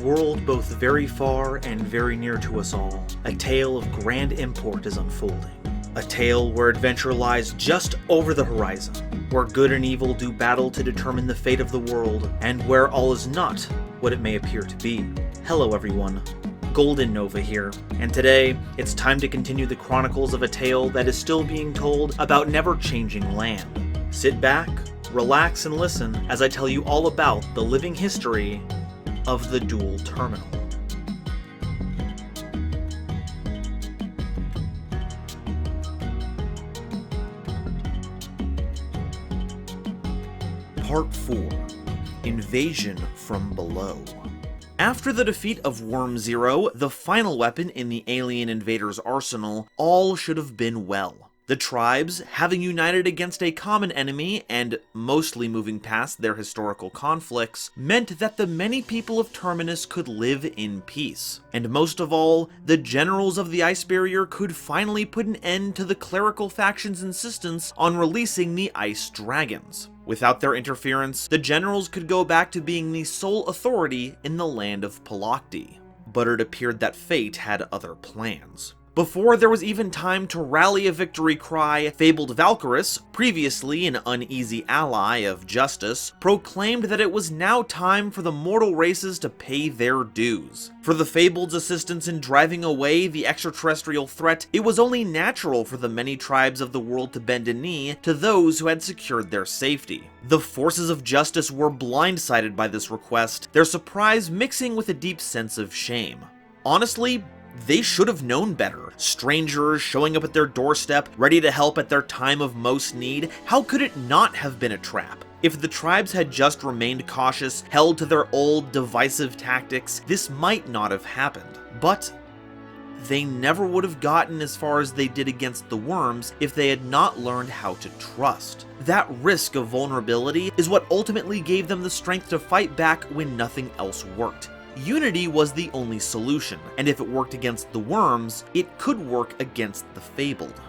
world both very far and very near to us all, a tale of grand import is unfolding. A tale where adventure lies just over the horizon, where good and evil do battle to determine the fate of the world, and where all is not what it may appear to be. Hello everyone, GoldenNova here, and today it's time to continue the chronicles of a tale that is still being told about never-changing land. Sit back, relax, and listen as I tell you all about the living history of the Duel Terminal. Part 4. Invasion from Below. After the defeat of Worm Zero, the final weapon in the alien invaders' arsenal, all should have been well. The tribes, having united against a common enemy and mostly moving past their historical conflicts, meant that the many people of Terminus could live in peace. And most of all, the generals of the Ice Barrier could finally put an end to the clerical faction's insistence on releasing the Ice Dragons. Without their interference, the generals could go back to being the sole authority in the land of Pelakti. But it appeared that fate had other plans. Before there was even time to rally a victory cry, Fabled Valkyrus, previously an uneasy ally of Justice, proclaimed that it was now time for the mortal races to pay their dues. For the Fabled's assistance in driving away the extraterrestrial threat, it was only natural for the many tribes of the world to bend a knee to those who had secured their safety. The forces of Justice were blindsided by this request, their surprise mixing with a deep sense of shame. Honestly, they should have known better. Strangers showing up at their doorstep, ready to help at their time of most need, how could it not have been a trap? If the tribes had just remained cautious, held to their old divisive tactics, this might not have happened. But they never would have gotten as far as they did against the worms if they had not learned how to trust. That risk of vulnerability is what ultimately gave them the strength to fight back when nothing else worked. Unity was the only solution, and if it worked against the worms, it could work against the Fabled.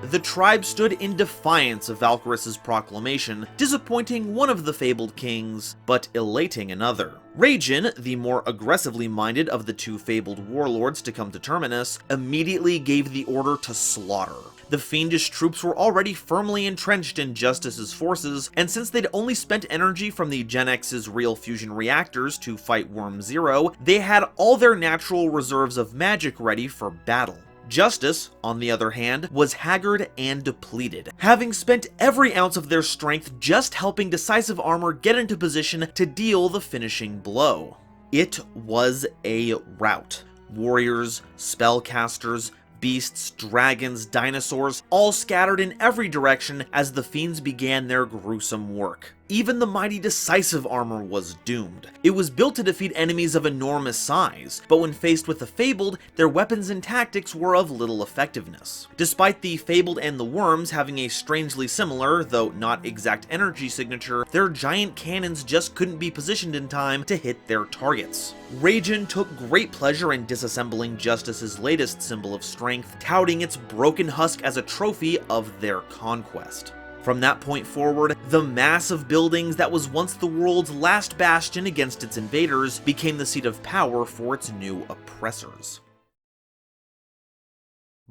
The tribe stood in defiance of Valkyrus's proclamation, disappointing one of the Fabled kings, but elating another. Raijin, the more aggressively minded of the two Fabled warlords to come to Terminus, immediately gave the order to slaughter. The fiendish troops were already firmly entrenched in Justice's forces, and since they'd only spent energy from the GenX's real fusion reactors to fight Worm Zero, they had all their natural reserves of magic ready for battle. Justice, on the other hand, was haggard and depleted, having spent every ounce of their strength just helping Decisive Armor get into position to deal the finishing blow. It was a rout. Warriors, spellcasters, beasts, dragons, dinosaurs, all scattered in every direction as the fiends began their gruesome work. Even the mighty Decisive Armor was doomed. It was built to defeat enemies of enormous size, but when faced with the Fabled, their weapons and tactics were of little effectiveness. Despite the Fabled and the Worms having a strangely similar, though not exact energy signature, their giant cannons just couldn't be positioned in time to hit their targets. Raijin took great pleasure in disassembling Justice's latest symbol of strength, touting its broken husk as a trophy of their conquest. From that point forward, the mass of buildings that was once the world's last bastion against its invaders became the seat of power for its new oppressors.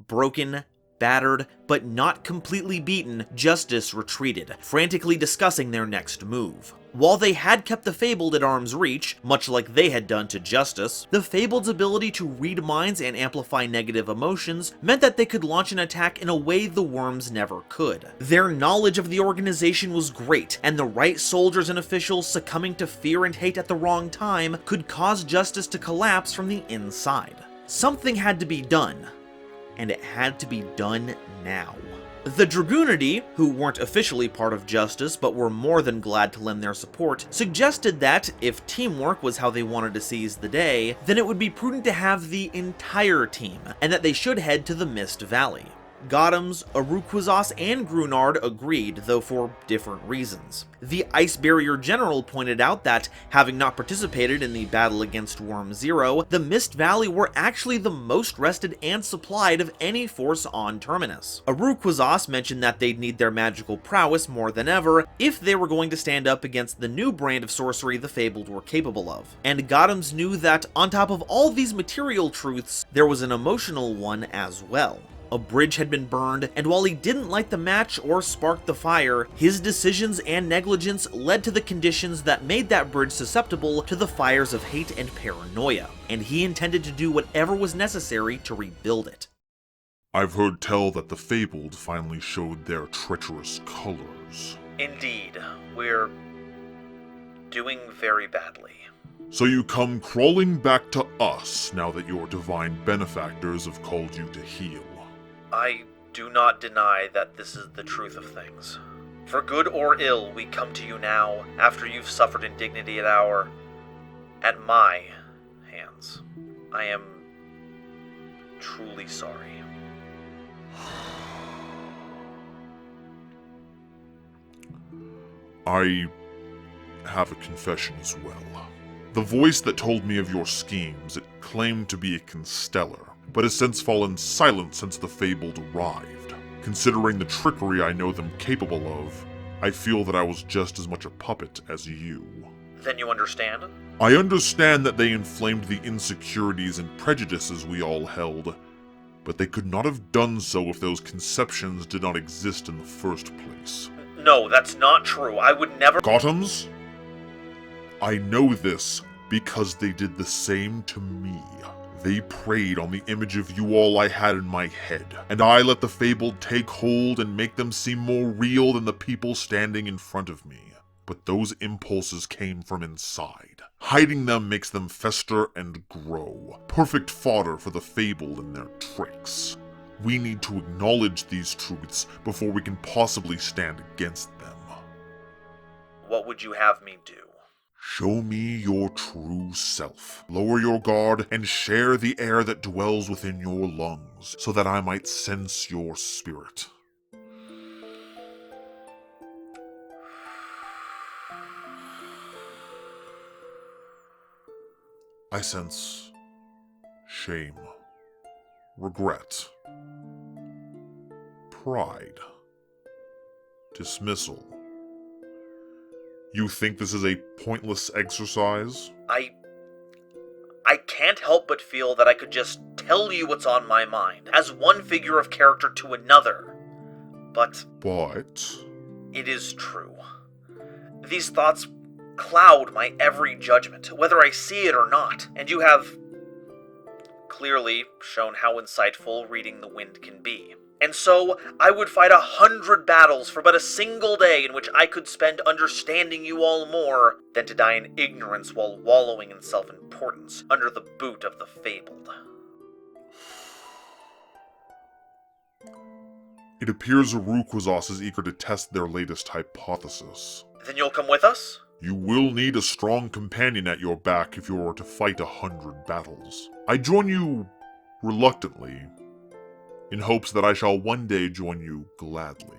Broken, battered, but not completely beaten, Justice retreated, frantically discussing their next move. While they had kept the Fabled at arm's reach, much like they had done to Justice, the Fabled's ability to read minds and amplify negative emotions meant that they could launch an attack in a way the worms never could. Their knowledge of the organization was great, and the right soldiers and officials succumbing to fear and hate at the wrong time could cause Justice to collapse from the inside. Something had to be done, and it had to be done now. The Dragoonity, who weren't officially part of Justice but were more than glad to lend their support, suggested that, if teamwork was how they wanted to seize the day, then it would be prudent to have the entire team, and that they should head to the Mist Valley. Gotham's, Aruquazas, and Grunard agreed, though for different reasons. The Ice Barrier General pointed out that, having not participated in the battle against Worm Zero, the Mist Valley were actually the most rested and supplied of any force on Terminus. Aruquazas mentioned that they'd need their magical prowess more than ever if they were going to stand up against the new brand of sorcery the Fabled were capable of. And Gotham's knew that, on top of all these material truths, there was an emotional one as well. A bridge had been burned, and while he didn't light the match or spark the fire, his decisions and negligence led to the conditions that made that bridge susceptible to the fires of hate and paranoia, and he intended to do whatever was necessary to rebuild it. I've heard tell that the Fabled finally showed their treacherous colors. Indeed, we're doing very badly. So you come crawling back to us now that your divine benefactors have called you to heal. I do not deny that this is the truth of things. For good or ill, we come to you now, after you've suffered indignity at my hands. I am truly sorry. I have a confession as well. The voice that told me of your schemes, it claimed to be a constellar, but has since fallen silent since the Fabled arrived. Considering the trickery I know them capable of, I feel that I was just as much a puppet as you. Then you understand? I understand that they inflamed the insecurities and prejudices we all held, but they could not have done so if those conceptions did not exist in the first place. No, that's not true. I would never— Gotham's? I know this because they did the same to me. They preyed on the image of you all I had in my head, and I let the Fabled take hold and make them seem more real than the people standing in front of me. But those impulses came from inside. Hiding them makes them fester and grow. Perfect fodder for the Fabled and their tricks. We need to acknowledge these truths before we can possibly stand against them. What would you have me do? Show me your true self. Lower your guard and share the air that dwells within your lungs, so that I might sense your spirit. I sense shame, regret, pride, dismissal. You think this is a pointless exercise? I can't help but feel that I could just tell you what's on my mind, as one figure of character to another. But it is true. These thoughts cloud my every judgment, whether I see it or not, and you have clearly shown how insightful reading the wind can be. And so, I would fight 100 battles for but a single day in which I could spend understanding you all more than to die in ignorance while wallowing in self-importance under the boot of the Fabled. It appears Aruquazas is eager to test their latest hypothesis. Then you'll come with us? You will need a strong companion at your back if you are to fight 100 battles. I join you reluctantly, in hopes that I shall one day join you gladly.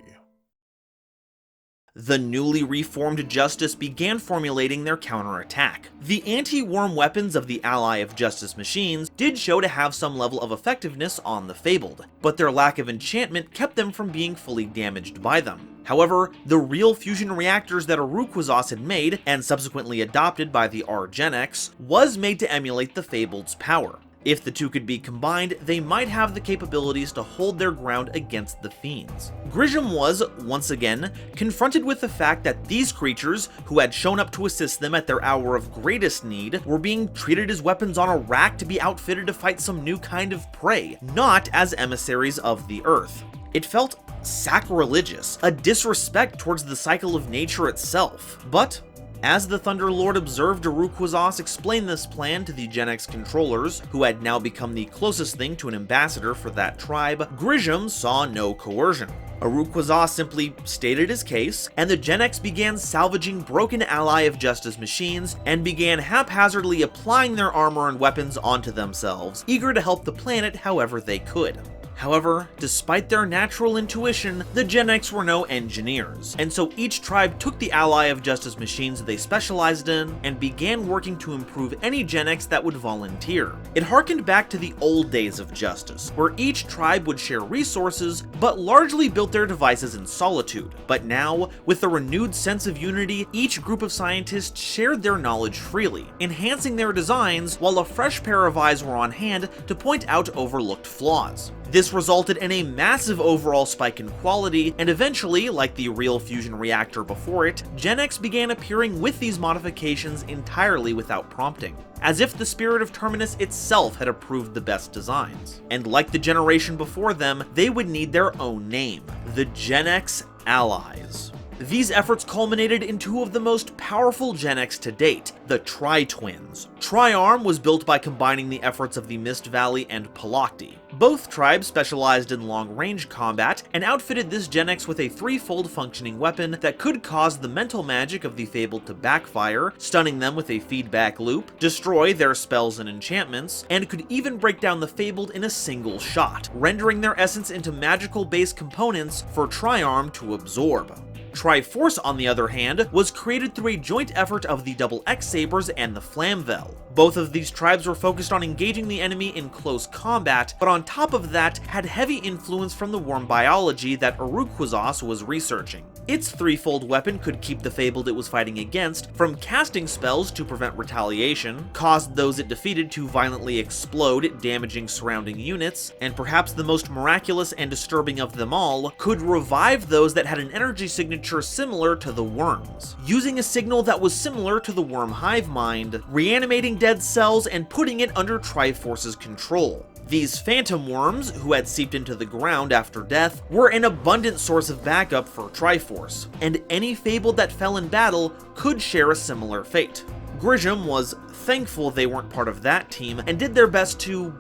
The newly reformed Justice began formulating their counterattack. The anti-worm weapons of the Ally of Justice machines did show to have some level of effectiveness on the Fabled, but their lack of enchantment kept them from being fully damaged by them. However, the real fusion reactors that Aruquazas had made, and subsequently adopted by the r-genex, was made to emulate the Fabled's power. If the two could be combined, they might have the capabilities to hold their ground against the fiends. Grisham was, once again, confronted with the fact that these creatures, who had shown up to assist them at their hour of greatest need, were being treated as weapons on a rack to be outfitted to fight some new kind of prey, not as emissaries of the Earth. It felt sacrilegious, a disrespect towards the cycle of nature itself. But as the Thunderlord observed Aruquazas explain this plan to the Gen-X controllers, who had now become the closest thing to an ambassador for that tribe, Grisham saw no coercion. Aruquazas simply stated his case, and the Gen-X began salvaging broken Ally of Justice machines and began haphazardly applying their armor and weapons onto themselves, eager to help the planet however they could. However, despite their natural intuition, the GenX were no engineers, and so each tribe took the ally of Justice machines they specialized in and began working to improve any GenX that would volunteer. It harkened back to the old days of Justice, where each tribe would share resources, but largely built their devices in solitude. But now, with a renewed sense of unity, each group of scientists shared their knowledge freely, enhancing their designs while a fresh pair of eyes were on hand to point out overlooked flaws. This resulted in a massive overall spike in quality, and eventually, like the real fusion reactor before it, GenX began appearing with these modifications entirely without prompting, as if the spirit of Terminus itself had approved the best designs. And like the generation before them, they would need their own name, the GenX Allies. These efforts culminated in two of the most powerful GenX to date, the Tri-Twins. Tri-Arm was built by combining the efforts of the Mist Valley and Palakti. Both tribes specialized in long-range combat and outfitted this GenX with a threefold functioning weapon that could cause the mental magic of the Fabled to backfire, stunning them with a feedback loop, destroy their spells and enchantments, and could even break down the Fabled in a single shot, rendering their essence into magical-based components for Tri-Arm to absorb. Triforce, on the other hand, was created through a joint effort of the double x-sabers and the Flamvel. Both of these tribes were focused on engaging the enemy in close combat, but on top of that, had heavy influence from the worm biology that Urukwazos was researching. Its threefold weapon could keep the Fabled it was fighting against from casting spells to prevent retaliation, caused those it defeated to violently explode, damaging surrounding units, and perhaps the most miraculous and disturbing of them all, could revive those that had an energy signature similar to the worms, using a signal that was similar to the worm hive mind, reanimating dead cells and putting it under Triforce's control. These phantom worms, who had seeped into the ground after death, were an abundant source of backup for Triforce, and any Fabled that fell in battle could share a similar fate. Grisham was thankful they weren't part of that team and did their best to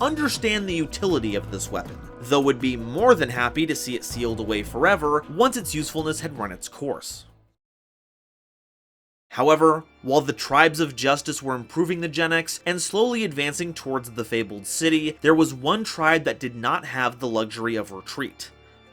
understand the utility of this weapon, though would be more than happy to see it sealed away forever once its usefulness had run its course. However, while the tribes of Justice were improving the GenX and slowly advancing towards the Fabled city, there was one tribe that did not have the luxury of retreat: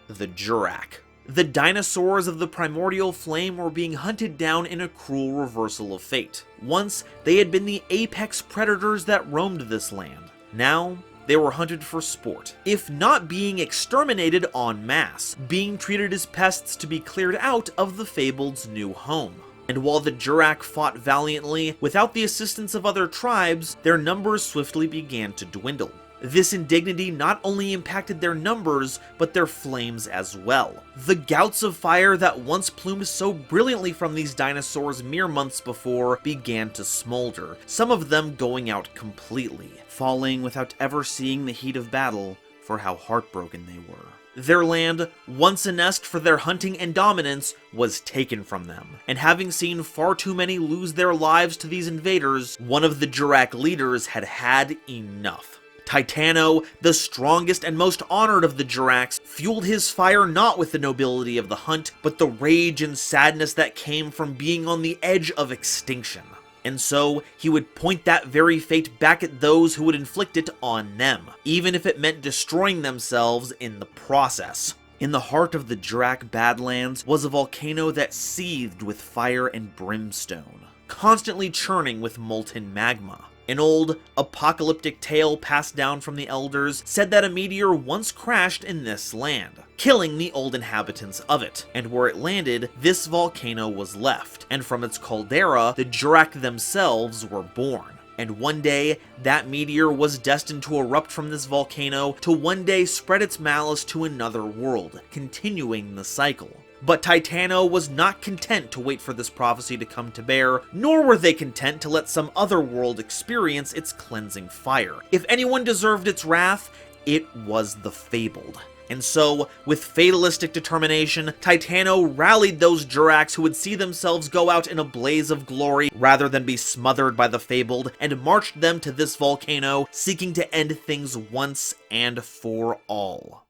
the Jurak. The dinosaurs of the primordial flame were being hunted down in a cruel reversal of fate. Once, they had been the apex predators that roamed this land. Now, they were hunted for sport, if not being exterminated en masse, being treated as pests to be cleared out of the Fabled's new home. And while the Jurak fought valiantly, without the assistance of other tribes, their numbers swiftly began to dwindle. This indignity not only impacted their numbers, but their flames as well. The gouts of fire that once plumed so brilliantly from these dinosaurs mere months before began to smolder, some of them going out completely, falling without ever seeing the heat of battle for how heartbroken they were. Their land, once a nest for their hunting and dominance, was taken from them, and having seen far too many lose their lives to these invaders, one of the Jurak leaders had had enough. Titano, the strongest and most honored of the Juraks, fueled his fire not with the nobility of the hunt, but the rage and sadness that came from being on the edge of extinction. And so, he would point that very fate back at those who would inflict it on them, even if it meant destroying themselves in the process. In the heart of the Jurak Badlands was a volcano that seethed with fire and brimstone, constantly churning with molten magma. An old, apocalyptic tale passed down from the elders said that a meteor once crashed in this land, killing the old inhabitants of it, and where it landed, this volcano was left, and from its caldera, the Jurak themselves were born. And one day, that meteor was destined to erupt from this volcano to one day spread its malice to another world, continuing the cycle. But Titano was not content to wait for this prophecy to come to bear, nor were they content to let some other world experience its cleansing fire. If anyone deserved its wrath, it was the Fabled. And so, with fatalistic determination, Titano rallied those Juraks who would see themselves go out in a blaze of glory rather than be smothered by the Fabled, and marched them to this volcano, seeking to end things once and for all.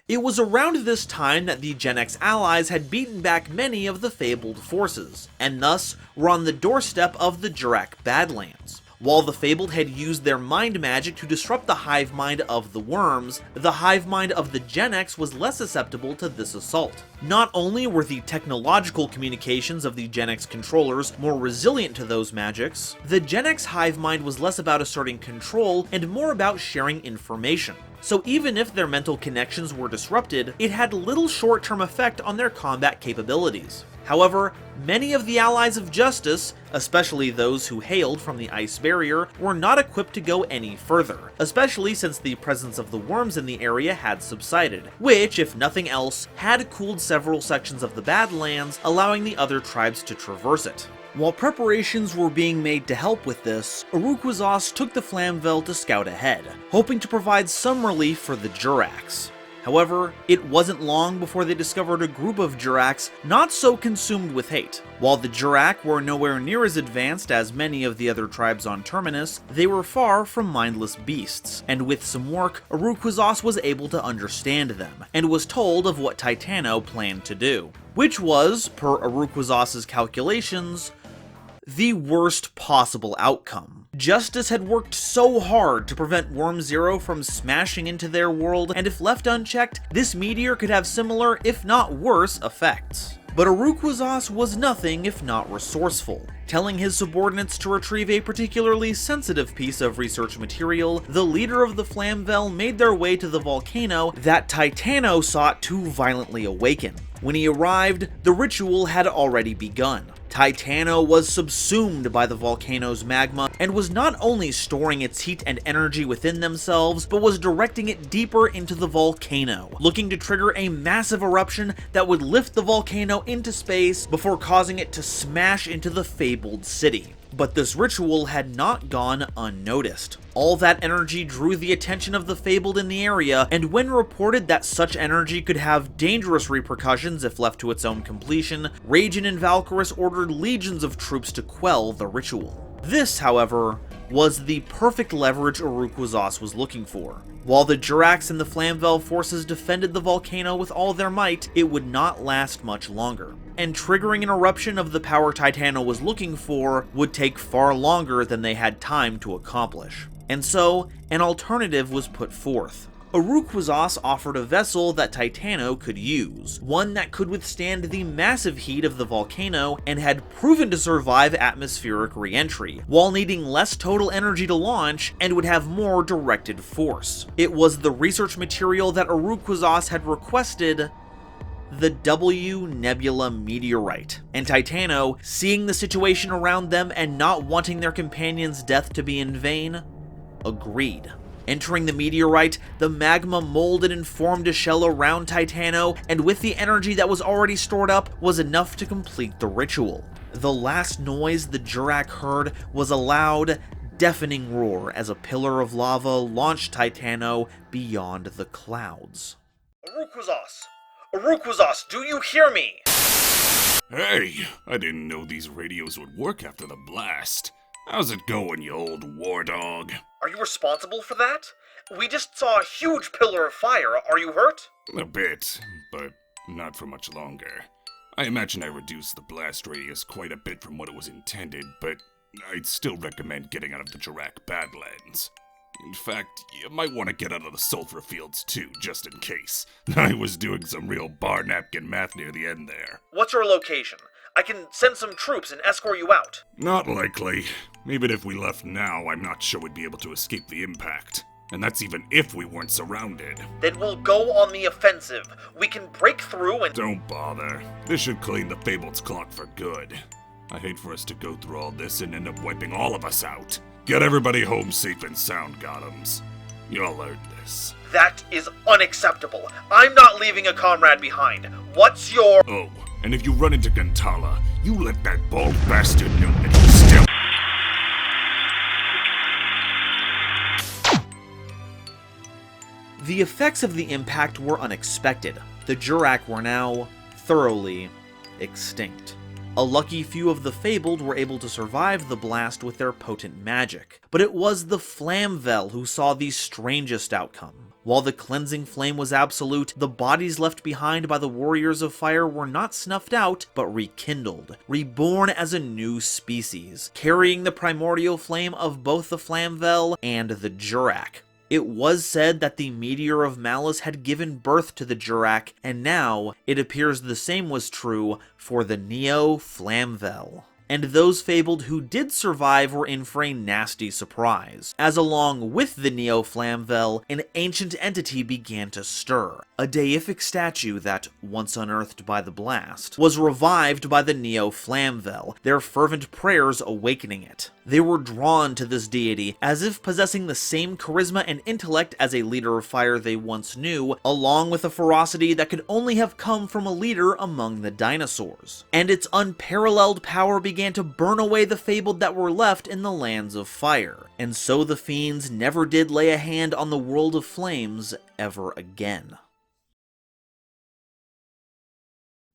It was around this time that the GenX allies had beaten back many of the Fabled forces, and thus were on the doorstep of the Jurak Badlands. While the Fabled had used their mind magic to disrupt the hive mind of the worms, the hive mind of the GoldenNovaX was less susceptible to this assault. Not only were the technological communications of the GoldenNovaX controllers more resilient to those magics, the GoldenNovaX hive mind was less about asserting control and more about sharing information. So even if their mental connections were disrupted, it had little short-term effect on their combat capabilities. However, many of the allies of Justice, especially those who hailed from the ice barrier, were not equipped to go any further, especially since the presence of the worms in the area had subsided, which, if nothing else, had cooled several sections of the Badlands, allowing the other tribes to traverse it. While preparations were being made to help with this, Uruk-Wazas took the Flamvel to scout ahead, hoping to provide some relief for the Jurax. However, it wasn't long before they discovered a group of Jurax not so consumed with hate. While the Jurak were nowhere near as advanced as many of the other tribes on Terminus, they were far from mindless beasts, and with some work, Uruk-Wazas was able to understand them, and was told of what Titano planned to do. Which was, per Uruk-Wazas' calculations, the worst possible outcome. Justice had worked so hard to prevent Worm Zero from smashing into their world, and if left unchecked, this meteor could have similar, if not worse, effects. But Uruk-Wazas was nothing if not resourceful. Telling his subordinates to retrieve a particularly sensitive piece of research material, the leader of the Flamvel made their way to the volcano that Titano sought to violently awaken. When he arrived, the ritual had already begun. Titano was subsumed by the volcano's magma and was not only storing its heat and energy within themselves, but was directing it deeper into the volcano, looking to trigger a massive eruption that would lift the volcano into space before causing it to smash into the fabled city. But this ritual had not gone unnoticed. All that energy drew the attention of the Fabled in the area, and when reported that such energy could have dangerous repercussions if left to its own completion, Raijin and Valkyris ordered legions of troops to quell the ritual. This, however, was the perfect leverage Uruk-Wazas was looking for. While the Jurax and the Flamvel forces defended the volcano with all their might, it would not last much longer. And triggering an eruption of the power Titano was looking for would take far longer than they had time to accomplish. And so, an alternative was put forth. Uruk-Wazas offered a vessel that Titano could use, one that could withstand the massive heat of the volcano and had proven to survive atmospheric re-entry, while needing less total energy to launch and would have more directed force. It was the research material that Uruk-Wazas had requested, the W Nebula meteorite, and Titano, seeing the situation around them and not wanting their companion's death to be in vain, agreed. Entering the meteorite, the magma molded and formed a shell around Titano, and with the energy that was already stored up, was enough to complete the ritual. The last noise the Jurak heard was a loud, deafening roar as a pillar of lava launched Titano beyond the clouds. Uruk-Wazas! Uruk-Wazas, do you hear me? Hey, I didn't know these radios would work after the blast. How's it going, you old war dog? Are you responsible for that? We just saw a huge pillar of fire. Are you hurt? A bit, but not for much longer. I imagine I reduced the blast radius quite a bit from what it was intended, but I'd still recommend getting out of the Jurak Badlands. In fact, you might want to get out of the sulfur fields too, just in case. I was doing some real bar napkin math near the end there. What's your location? I can send some troops and escort you out. Not likely. Even if we left now, I'm not sure we'd be able to escape the impact. And that's even if we weren't surrounded. Then we'll go on the offensive. We can break through and— Don't bother. This should clean the Fabled's clock for good. I hate for us to go through all this and end up wiping all of us out. Get everybody home safe and sound, Gothams. You'll earn this. That is unacceptable. I'm not leaving a comrade behind. What's your— Oh, and if you run into Gantala, you let that bald bastard know that he's still— The effects of the impact were unexpected. The Jurak were now thoroughly extinct. A lucky few of the Fabled were able to survive the blast with their potent magic, but it was the Flamvel who saw the strangest outcome. While the cleansing flame was absolute, the bodies left behind by the warriors of fire were not snuffed out, but rekindled, reborn as a new species, carrying the primordial flame of both the Flamvel and the Jurak. It was said that the Meteor of Malice had given birth to the Jurak, and now it appears the same was true for the Neo Flamvel. And those Fabled who did survive were in for a nasty surprise, as along with the Neo Flamvel, an ancient entity began to stir. A deific statue that, once unearthed by the blast, was revived by the Neo Flamvel, their fervent prayers awakening it. They were drawn to this deity, as if possessing the same charisma and intellect as a leader of fire they once knew, along with a ferocity that could only have come from a leader among the dinosaurs. And its unparalleled power began to burn away the Fabled that were left in the lands of fire. And so the fiends never did lay a hand on the world of flames ever again.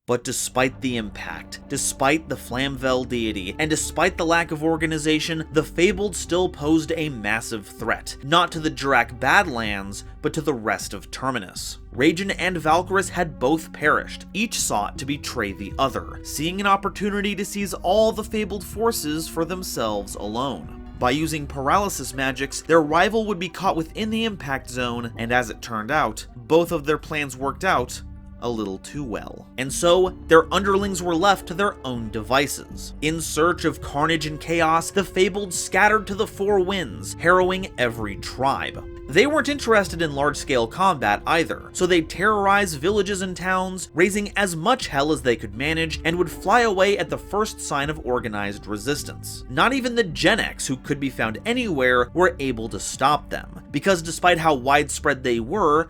But despite the impact, despite the Flamvel deity, and despite the lack of organization, the Fabled still posed a massive threat, not to the Jurak Badlands, but to the rest of Terminus. Raijin and Valkyris had both perished, each sought to betray the other, seeing an opportunity to seize all the Fabled forces for themselves alone. By using paralysis magics, their rival would be caught within the impact zone, and as it turned out, both of their plans worked out a little too well. And so, their underlings were left to their own devices. In search of carnage and chaos, the Fabled scattered to the four winds, harrowing every tribe. They weren't interested in large-scale combat either, so they'd terrorize villages and towns, raising as much hell as they could manage, and would fly away at the first sign of organized resistance. Not even the r-genex, who could be found anywhere, were able to stop them, because despite how widespread they were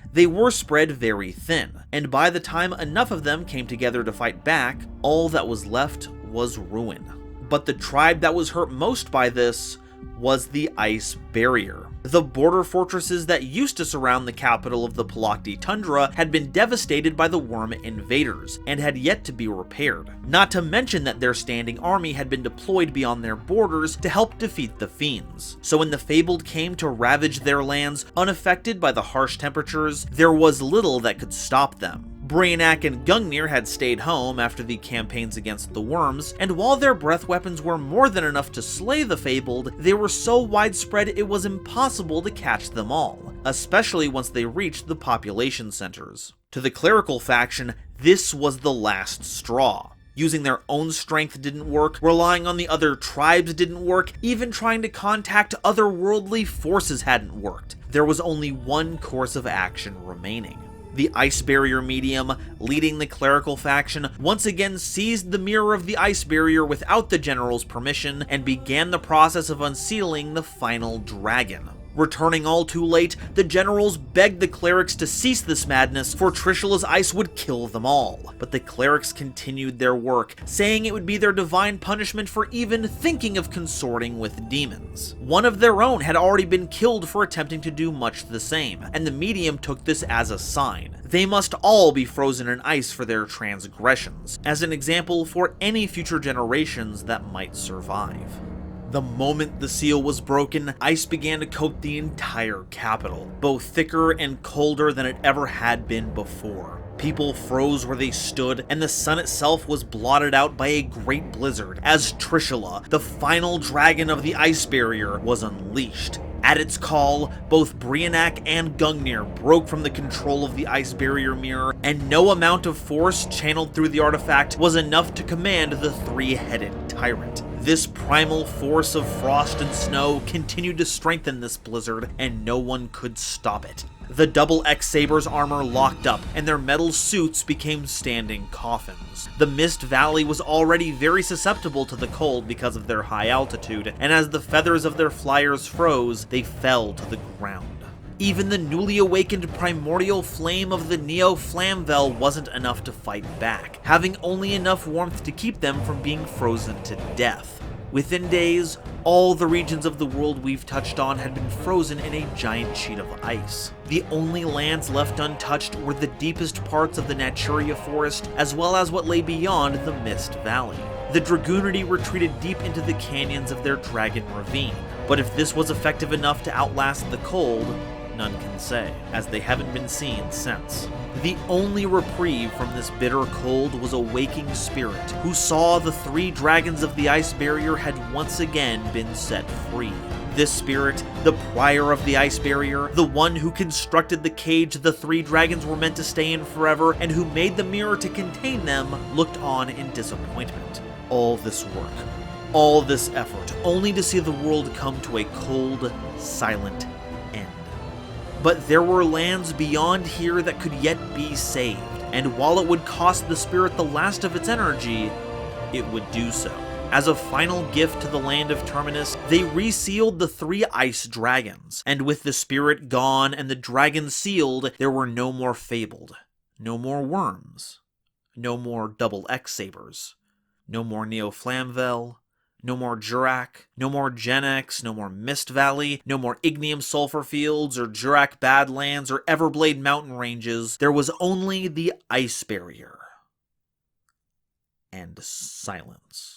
spread very thin, and by the time enough of them came together to fight back, all that was left was ruin. But the tribe that was hurt most by this was the Ice Barrier. The border fortresses that used to surround the capital of the Palakti Tundra had been devastated by the worm invaders, and had yet to be repaired. Not to mention that their standing army had been deployed beyond their borders to help defeat the fiends. So when the Fabled came to ravage their lands unaffected by the harsh temperatures, there was little that could stop them. Brionac and Gungnir had stayed home after the campaigns against the worms, and while their breath weapons were more than enough to slay the Fabled, they were so widespread it was impossible to catch them all, especially once they reached the population centers. To the clerical faction, this was the last straw. Using their own strength didn't work, relying on the other tribes didn't work, even trying to contact otherworldly forces hadn't worked. There was only one course of action remaining. The Ice Barrier medium, leading the clerical faction, once again seized the Mirror of the Ice Barrier without the general's permission, and began the process of unsealing the final dragon. Returning all too late, the generals begged the clerics to cease this madness, for Trishula's ice would kill them all. But the clerics continued their work, saying it would be their divine punishment for even thinking of consorting with demons. One of their own had already been killed for attempting to do much the same, and the medium took this as a sign. They must all be frozen in ice for their transgressions, as an example for any future generations that might survive. The moment the seal was broken, ice began to coat the entire capital, both thicker and colder than it ever had been before. People froze where they stood, and the sun itself was blotted out by a great blizzard, as Trishula, the final dragon of the Ice Barrier, was unleashed. At its call, both Brionac and Gungnir broke from the control of the Ice Barrier mirror, and no amount of force channeled through the artifact was enough to command the three-headed tyrant. This primal force of frost and snow continued to strengthen this blizzard, and no one could stop it. The double x-saber's armor locked up, and their metal suits became standing coffins. The Mist Valley was already very susceptible to the cold because of their high altitude, and as the feathers of their flyers froze, they fell to the ground. Even the newly awakened primordial flame of the Neo Flamvel wasn't enough to fight back, having only enough warmth to keep them from being frozen to death. Within days, all the regions of the world we've touched on had been frozen in a giant sheet of ice. The only lands left untouched were the deepest parts of the Naturia forest, as well as what lay beyond the Mist Valley. The Dragoonity retreated deep into the canyons of their Dragon Ravine, but if this was effective enough to outlast the cold, none can say, as they haven't been seen since. The only reprieve from this bitter cold was a waking spirit who saw the 3 dragons of the ice barrier had once again been set free. This spirit, the prior of the ice barrier, the one who constructed the cage the 3 dragons were meant to stay in forever and who made the mirror to contain them, looked on in disappointment. All this work, all this effort, only to see the world come to a cold, silent end. But there were lands beyond here that could yet be saved, and while it would cost the spirit the last of its energy, it would do so. As a final gift to the land of Terminus, they resealed the 3 ice dragons, and with the spirit gone and the dragons sealed, there were no more Fabled, no more worms, no more double x-sabers, no more Neo-Flamvel, no more Jurak, no more r-genex, no more Mist Valley, no more Ignium Sulfur Fields or Jurak Badlands or Everblade Mountain Ranges. There was only the ice barrier. And silence.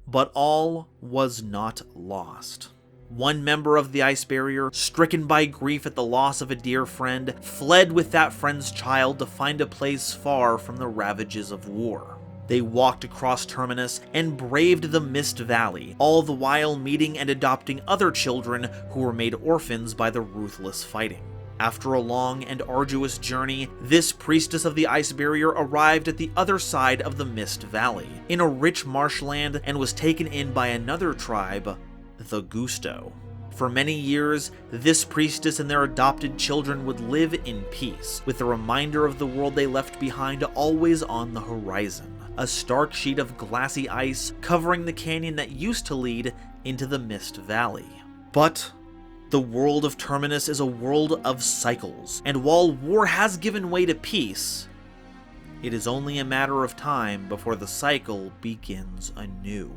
But all was not lost. One member of the ice barrier, stricken by grief at the loss of a dear friend, fled with that friend's child to find a place far from the ravages of war. They walked across Terminus and braved the Mist Valley, all the while meeting and adopting other children who were made orphans by the ruthless fighting. After a long and arduous journey, this priestess of the ice barrier arrived at the other side of the Mist Valley, in a rich marshland, and was taken in by another tribe, the Gusto. For many years, this priestess and their adopted children would live in peace, with the reminder of the world they left behind always on the horizon, a stark sheet of glassy ice covering the canyon that used to lead into the Mist Valley. But the world of Terminus is a world of cycles, and while war has given way to peace, it is only a matter of time before the cycle begins anew.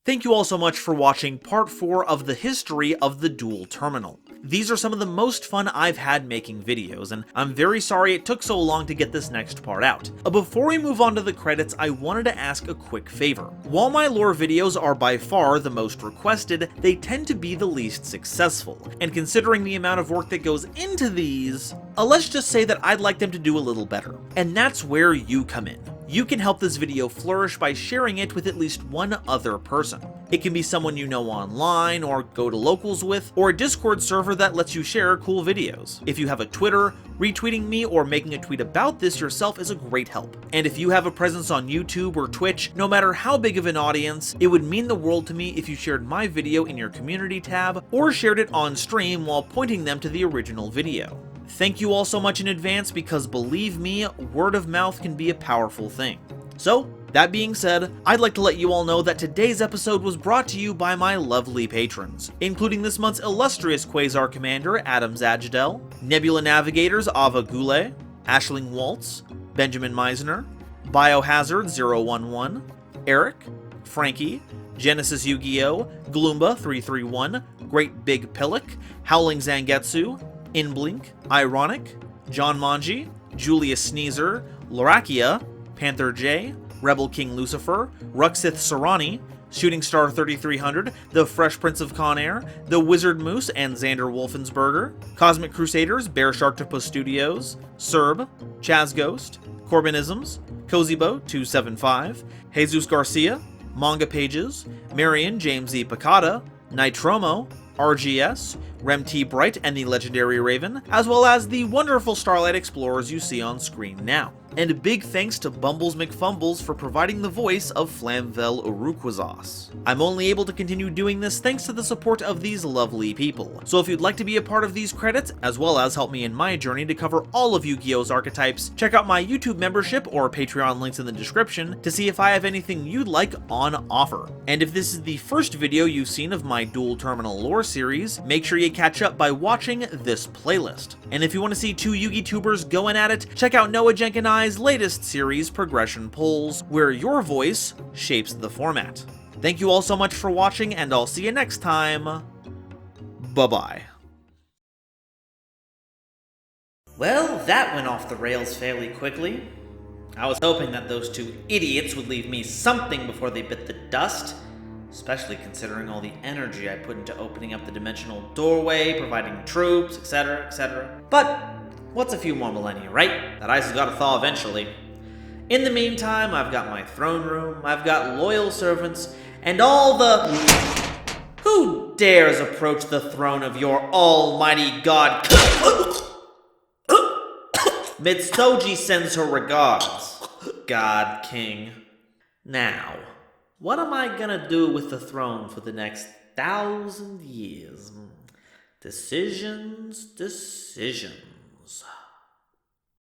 Thank you all so much for watching part 4 of the history of the Duel Terminal. These are some of the most fun I've had making videos, and I'm very sorry it took so long to get this next part out. Before we move on to the credits, I wanted to ask a quick favor. While my lore videos are by far the most requested, they tend to be the least successful, and considering the amount of work that goes into these, let's just say that I'd like them to do a little better. And that's where you come in. You can help this video flourish by sharing it with at least one other person. It can be someone you know online, or go to locals with, or a Discord server that lets you share cool videos. If you have a Twitter, retweeting me or making a tweet about this yourself is a great help. And if you have a presence on YouTube or Twitch, no matter how big of an audience, it would mean the world to me if you shared my video in your community tab, or shared it on stream while pointing them to the original video. Thank you all so much in advance, because believe me, word of mouth can be a powerful thing. So, that being said, I'd like to let you all know that today's episode was brought to you by my lovely patrons, including this month's illustrious Quasar Commander Adam Zajdel, Nebula Navigators Ava Goulet, Ashling Waltz, Benjamin Meisner, Biohazard 011, Eric, Frankie, Genesis Yugioh, Gloomba 331, Great Big Pillock, Howling Zangetsu, Inblink, Ironic, John Manji, Julius Sneezer, Lorakia, Panther J, Rebel King Lucifer, Ruxith Sarani, Shooting Star 3300, The Fresh Prince of Conair, The Wizard Moose and Xander Wolfensberger, Cosmic Crusaders, Bear Sharktopus Studios, Serb, Chaz Ghost, Corbinisms, Cozyboat 275, Jesus Garcia, Manga Pages, Marion James E. Picata, Nitromo, RGS, Rem T. Bright and the Legendary Raven, as well as the wonderful Starlight Explorers you see on screen now. And a big thanks to Bumbles McFumbles for providing the voice of Flamvel Uruquizas. I'm only able to continue doing this thanks to the support of these lovely people. So if you'd like to be a part of these credits, as well as help me in my journey to cover all of Yu-Gi-Oh's archetypes, check out my YouTube membership or Patreon links in the description to see if I have anything you'd like on offer. And if this is the first video you've seen of my Duel Terminal lore series, make sure you catch up by watching this playlist. And if you want to see two Yugi tubers going at it, check out Noah Jenk and I's latest series, Progression Polls, where your voice shapes the format. Thank you all so much for watching, and I'll see you next time. Bye-bye. Well, that went off the rails fairly quickly. I was hoping that those two idiots would leave me something before they bit the dust, especially considering all the energy I put into opening up the dimensional doorway, providing troops, etc., etc. But what's a few more millennia, right? That ice has got to thaw eventually. In the meantime, I've got my throne room, I've got loyal servants, and all the... Who dares approach the throne of your almighty god? Mitsuji sends her regards, God King. Now, what am I gonna do with the throne for the next 1,000 years? Decisions, decisions.